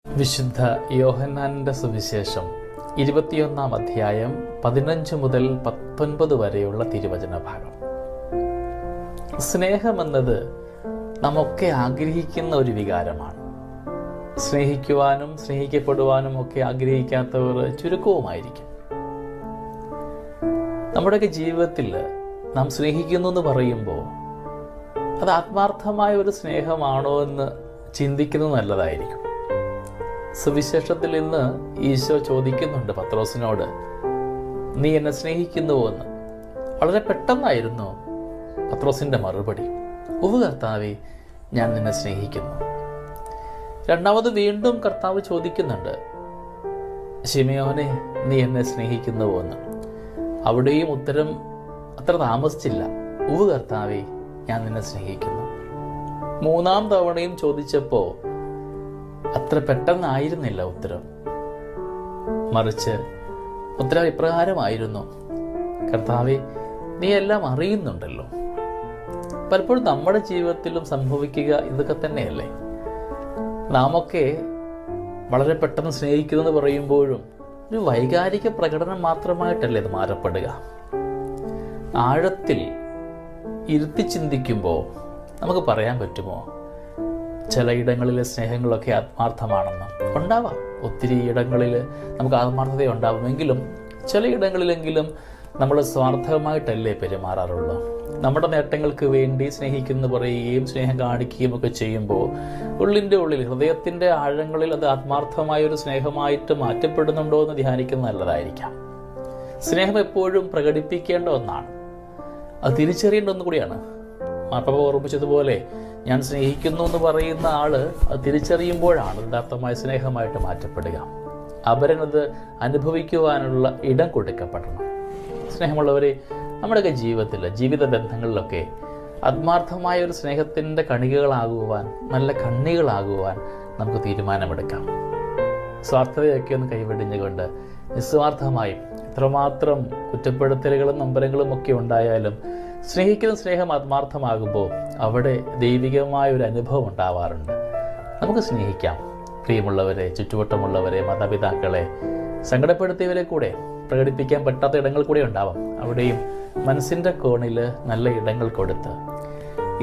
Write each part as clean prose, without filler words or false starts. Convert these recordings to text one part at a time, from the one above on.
വിശുദ്ധ യോഹന്നാന്റെ സുവിശേഷം 21 അധ്യായം 15 മുതൽ 19 വരെയുള്ള തിരുവചന ഭാഗം. സ്നേഹമെന്നത് നമ്മൊക്കെ ആഗ്രഹിക്കുന്ന ഒരു വികാരമാണ്. സ്നേഹിക്കുവാനും സ്നേഹിക്കപ്പെടുവാനും ഒക്കെ ആഗ്രഹിക്കാത്തവർ ചുരുക്കവുമായിരിക്കും. നമ്മുടെയൊക്കെ ജീവിതത്തിൽ നാം സ്നേഹിക്കുന്നു എന്ന് പറയുമ്പോൾ അത് ആത്മാർത്ഥമായ ഒരു സ്നേഹമാണോ എന്ന് ചിന്തിക്കുന്നത് നല്ലതായിരിക്കും. സുവിശേഷത്തിൽ ഇന്ന് ഈശോ ചോദിക്കുന്നുണ്ട് പത്രോസിനോട്, നീ എന്നെ സ്നേഹിക്കുന്നുവോ എന്ന്. വളരെ പെട്ടെന്നായിരുന്നു പത്രോസിന്റെ മറുപടി, ഉവ്വ് കർത്താവേ, ഞാൻ നിന്നെ സ്നേഹിക്കുന്നു. രണ്ടാമത് വീണ്ടും കർത്താവ് ചോദിക്കുന്നുണ്ട്, ശിമയോനെ, നീ എന്നെ സ്നേഹിക്കുന്നുവോ എന്ന്. അവിടെയും ഉത്തരം അത്ര താമസിച്ചില്ല, ഉവ്വ് കർത്താവേ, ഞാൻ നിന്നെ സ്നേഹിക്കുന്നു. മൂന്നാം തവണയും ചോദിച്ചപ്പോൾ അത്ര പെട്ടെന്നായിരുന്നില്ല ഉത്തരം, മറിച്ച് ഉത്തരം ഇപ്രകാരമായിരുന്നു, കർത്താവേ, നീ എല്ലാം അറിയുന്നുണ്ടല്ലോ. പലപ്പോഴും നമ്മുടെ ജീവിതത്തിലും സംഭവിക്കുക ഇതൊക്കെ തന്നെയല്ലേ. നാമൊക്കെ വളരെ പെട്ടെന്ന് സ്നേഹിക്കുന്നെന്ന് പറയുമ്പോഴും ഒരു വൈകാരിക പ്രകടനം മാത്രമായിട്ടല്ലേ ഇത് മാറപ്പെടുക. ആഴത്തിൽ ഇരുത്തി ചിന്തിക്കുമ്പോൾ നമുക്ക് പറയാൻ പറ്റുമോ ചിലയിടങ്ങളിലെ സ്നേഹങ്ങളൊക്കെ ആത്മാർത്ഥമാണെന്ന്? ഉണ്ടാവാം, ഒത്തിരി ഇടങ്ങളിൽ നമുക്ക് ആത്മാർത്ഥത ഉണ്ടാവുമെങ്കിലും ചിലയിടങ്ങളിലെങ്കിലും നമ്മൾ സ്വാർത്ഥമായിട്ടല്ലേ പെരുമാറാറുള്ളൂ. നമ്മുടെ നേട്ടങ്ങൾക്ക് വേണ്ടി സ്നേഹിക്കുന്നു പറയുകയും സ്നേഹം കാണിക്കുകയും ഒക്കെ ചെയ്യുമ്പോൾ ഉള്ളിൻ്റെ ഉള്ളിൽ, ഹൃദയത്തിൻ്റെ ആഴങ്ങളിൽ അത് ആത്മാർത്ഥമായ ഒരു സ്നേഹമായിട്ട് മാറ്റപ്പെടുന്നുണ്ടോ എന്ന് ധ്യാനിക്കുന്നത് നല്ലതായിരിക്കാം. സ്നേഹം എപ്പോഴും പ്രകടിപ്പിക്കേണ്ട ഒന്നാണ്, അത് തിരിച്ചറിയേണ്ട ഒന്നുകൂടിയാണ്. മാർപ്പാപ്പ ഓർമ്മിച്ചതുപോലെ, ഞാൻ സ്നേഹിക്കുന്നു എന്ന് പറയുന്ന ആള് അത് തിരിച്ചറിയുമ്പോഴാണ് യഥാർത്ഥമായ സ്നേഹമായിട്ട് മാറ്റപ്പെടുക. അപരനത് അനുഭവിക്കുവാനുള്ള ഇടം കൊടുക്കപ്പെടണം. സ്നേഹമുള്ളവരെ, നമ്മുടെയൊക്കെ ജീവിതത്തിൽ, ജീവിത ബന്ധങ്ങളിലൊക്കെ ആത്മാർത്ഥമായ ഒരു സ്നേഹത്തിൻ്റെ കണികകളാകുവാൻ, നല്ല കണ്ണികളാകുവാൻ നമുക്ക് തീരുമാനമെടുക്കാം. സ്വാർത്ഥതയൊക്കെ ഒന്ന് കൈവെടിഞ്ഞുകൊണ്ട് നിസ്വാർത്ഥമായും, എത്രമാത്രം കുറ്റപ്പെടുത്തലുകളും നമ്പരങ്ങളും ഒക്കെ ഉണ്ടായാലും സ്നേഹിക്കുന്ന സ്നേഹം ആത്മാർത്ഥമാകുമ്പോൾ അവിടെ ദൈവികമായ ഒരു അനുഭവം ഉണ്ടാവാറുണ്ട്. നമുക്ക് സ്നേഹിക്കാം പ്രിയമുള്ളവരെ, ചുറ്റുവട്ടമുള്ളവരെ, മാതാപിതാക്കളെ, സങ്കടപ്പെടുത്തിയവരെ കൂടെ പ്രകടിപ്പിക്കാൻ പറ്റാത്ത ഇടങ്ങൾ കൂടെ ഉണ്ടാവാം. അവിടെയും മനസ്സിൻ്റെ കോണിൽ നല്ല ഇടങ്ങൾ കൊടുത്ത്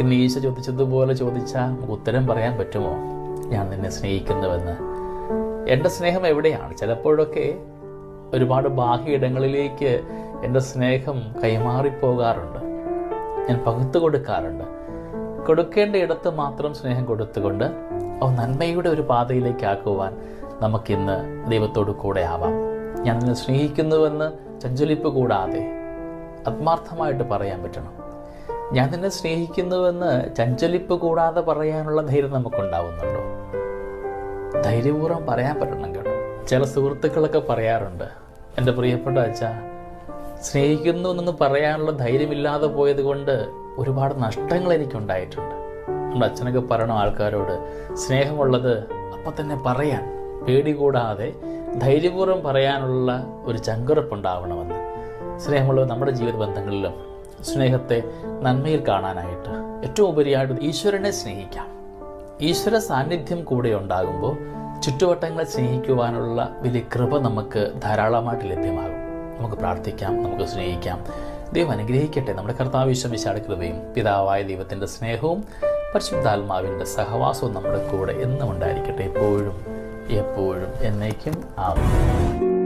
ഇന്ന് ഈശോ ചോദിച്ചതുപോലെ ചോദിച്ചാൽ നമുക്ക് ഉത്തരം പറയാൻ പറ്റുമോ? ഞാൻ നിന്നെ സ്നേഹിക്കുന്നുവെന്ന്. എൻ്റെ സ്നേഹം എവിടെയാണ്? ചിലപ്പോഴൊക്കെ ഒരുപാട് ബാഹ്യ ഇടങ്ങളിലേക്ക് എൻ്റെ സ്നേഹം കൈമാറിപ്പോകാറുണ്ട്. ഞാൻ പകുത്തു കൊടുക്കാറുണ്ട്. കൊടുക്കേണ്ട ഇടത്ത് മാത്രം സ്നേഹം കൊടുത്തുകൊണ്ട് നന്മയുടെ ഒരു പാതയിലേക്ക് ആക്കുവാൻ നമുക്കിന്ന് ദൈവത്തോട് കൂടെ ആവാം. ഞാൻ നിന്നെ സ്നേഹിക്കുന്നുവെന്ന് ചഞ്ചലിപ്പ് കൂടാതെ ആത്മാർത്ഥമായിട്ട് പറയാൻ പറ്റണം. ഞാൻ നിന്നെ സ്നേഹിക്കുന്നുവെന്ന് ചഞ്ചലിപ്പ് കൂടാതെ പറയാനുള്ള ധൈര്യം നമുക്കുണ്ടാവുന്നുണ്ടോ? ധൈര്യപൂർവ്വം പറയാൻ പറ്റണം കേട്ടോ. ചില സുഹൃത്തുക്കളൊക്കെ പറയാറുണ്ട്, എൻ്റെ പ്രിയപ്പെട്ട അച്ഛാ, സ്നേഹിക്കുന്നു എന്നൊന്ന് പറയാനുള്ള ധൈര്യമില്ലാതെ പോയത് കൊണ്ട് ഒരുപാട് നഷ്ടങ്ങൾ എനിക്കുണ്ടായിട്ടുണ്ട്. നമ്മുടെ അച്ഛനൊക്കെ പറയണം ആൾക്കാരോട്, സ്നേഹമുള്ളത് അപ്പം തന്നെ പറയാൻ, പേടി കൂടാതെ ധൈര്യപൂർവ്വം പറയാനുള്ള ഒരു ചങ്കുറപ്പുണ്ടാവണമെന്ന്. സ്നേഹമുള്ളത് നമ്മുടെ ജീവിത ബന്ധങ്ങളിലും സ്നേഹത്തെ നന്മയിൽ കാണാനായിട്ട് ഏറ്റവും ഉപരിയായിട്ട് ഈശ്വരനെ സ്നേഹിക്കാം. ഈശ്വര സാന്നിധ്യം കൂടെ ഉണ്ടാകുമ്പോൾ ചുറ്റുവട്ടങ്ങളെ സ്നേഹിക്കുവാനുള്ള വലിയ കൃപ നമുക്ക് ധാരാളമായിട്ട് ലഭ്യമാകും. നമുക്ക് പ്രാർത്ഥിക്കാം, നമുക്ക് സ്നേഹിക്കാം. ദൈവം അനുഗ്രഹിക്കട്ടെ. നമ്മുടെ കർത്താവ് ഈശോ മിശിഹായുടെ കൃപയും പിതാവായ ദൈവത്തിൻ്റെ സ്നേഹവും പരിശുദ്ധാത്മാവിൻ്റെ സഹവാസവും നമ്മുടെ കൂടെ എന്നും ഉണ്ടായിരിക്കട്ടെ, എപ്പോഴും എപ്പോഴും എന്നേക്കും. ആമേൻ.